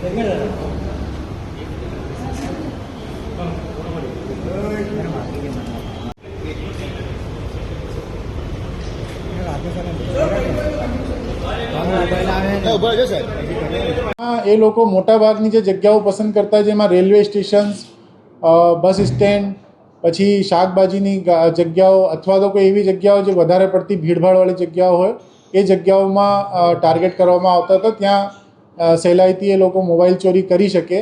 એ લોકો મોટાભાગની જે જગ્યાઓ પસંદ કરતા જેમાં રેલવે સ્ટેશન, બસ સ્ટેન્ડ, પછી શાકભાજીની જગ્યાઓ અથવા તો કોઈ એવી જગ્યાઓ જે વધારે પડતી ભીડભાડવાળી જગ્યાઓ હોય એ જગ્યાઓમાં ટાર્ગેટ કરવામાં આવતા હતા. ત્યાં સહેલાઈથી એ લોકો મોબાઈલ ચોરી કરી શકે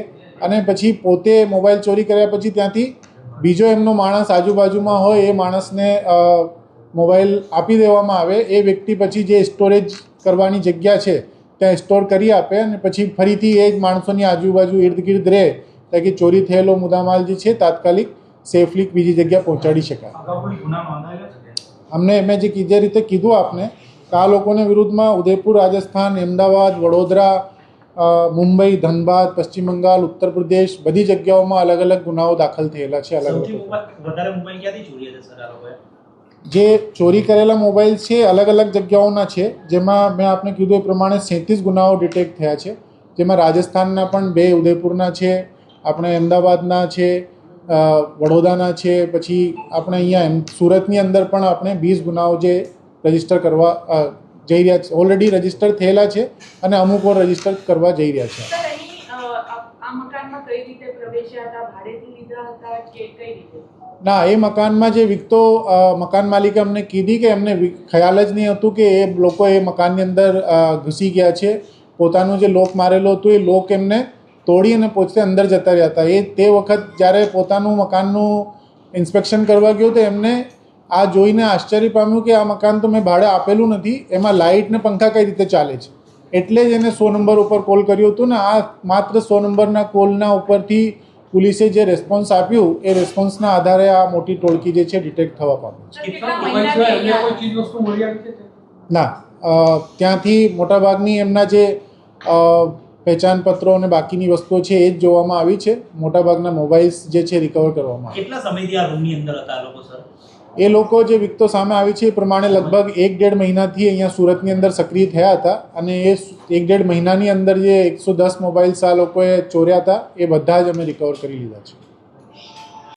અને પછી પોતે મોબાઈલ ચોરી કર્યા પછી ત્યાંથી બીજો એમનો માણસ આજુબાજુમાં હોય એ માણસને મોબાઈલ આપી દેવામાં આવે. એ વ્યક્તિ પછી જે સ્ટોરેજ કરવાની જગ્યા છે ત્યાં સ્ટોર કરી આપે અને પછી ફરીથી એ જ માણસોની આજુબાજુ ઇર્દ ગિર્દ રહે તાકી ચોરી થયેલો મુદ્દામાલ જે છે તાત્કાલિક સેફલી બીજી જગ્યાએ પહોંચાડી શકાય. અમને મેં જે રીતે કીધું આપને કે આ લોકોને વિરુદ્ધમાં ઉદયપુર, રાજસ્થાન, અમદાવાદ, વડોદરા, મુંબઈ, ધનબાદ, પશ્ચિમ બંગાળ, ઉત્તર પ્રદેશ બધી જગ્યાઓમાં અલગ અલગ ગુનાઓ દાખલ થયેલા છે. જે ચોરી કરેલા મોબાઈલ છે અલગ અલગ જગ્યાઓના છે, જેમાં મેં આપને કીધું એ પ્રમાણે 37 ગુનાઓ ડિટેક્ટ થયા છે. જેમાં રાજસ્થાનના પણ 2, ઉદયપુરના છે, આપણે અમદાવાદના છે, વડોદરાના છે, પછી આપણે અહીંયા સુરતની અંદર પણ આપણે 20 ગુનાઓ જે રજીસ્ટર કરવા જઈ રહ્યા છે, ઓલરેડી રજીસ્ટર થયેલા છે અને અમુક વાર રજીસ્ટર કરવા જઈ રહ્યા છે. ના, એ મકાનમાં જે વિકતો મકાન માલિકે અમને કીધી કે એમને ખ્યાલ જ નહીં હતું કે એ લોકો એ મકાનની અંદર ઘૂસી ગયા છે. પોતાનું જે લોક મારેલો હતું એ લોક એમને તોડી અને પોતે અંદર જતા રહ્યા હતા. તે વખત જ્યારે પોતાનું મકાનનું ઇન્સ્પેક્શન કરવા ગયો તો એમને આ જોઈને આશ્ચર્ય પામ્યું કે આ મકાન તો મેં ભાડે આપેલું નથી, એમાં લાઇટ ને પંખા કઈ રીતે ચાલે છે. એટલે જ એને 100 નંબર ઉપર કોલ કર્યો હતો ને આ માત્ર 100 નંબરના કોલના ઉપરથી પોલીસે જે રેસ્પોન્સ આપ્યું એ રેસ્પોન્સના આધારે આ મોટી ટોળકી જે છે ડિટેક્ટ થવા પામી છે. ના, ત્યાંથી મોટાભાગની એમના જે પહેચાન પત્રો અને બાકીની વસ્તુઓ છે એ જ જોવામાં આવી છે. મોટાભાગના મોબાઈલ્સ જે છે રિકવર કરવામાં આવ્યા. કેટલા સમયથી આ રૂમની અંદર હતા આ લોકો સર? એ લોકો જે વિકતો સામે આવી છે એ પ્રમાણે લગભગ 1-1.5 મહિનાથી અહીંયા સુરતની અંદર સક્રિય થયા હતા અને એ 1-1.5 મહિનાની અંદર જે 110 મોબાઈલ્સ આ લોકોએ ચોર્યા હતા એ બધા જ અમે રિકવર કરી લીધા છે.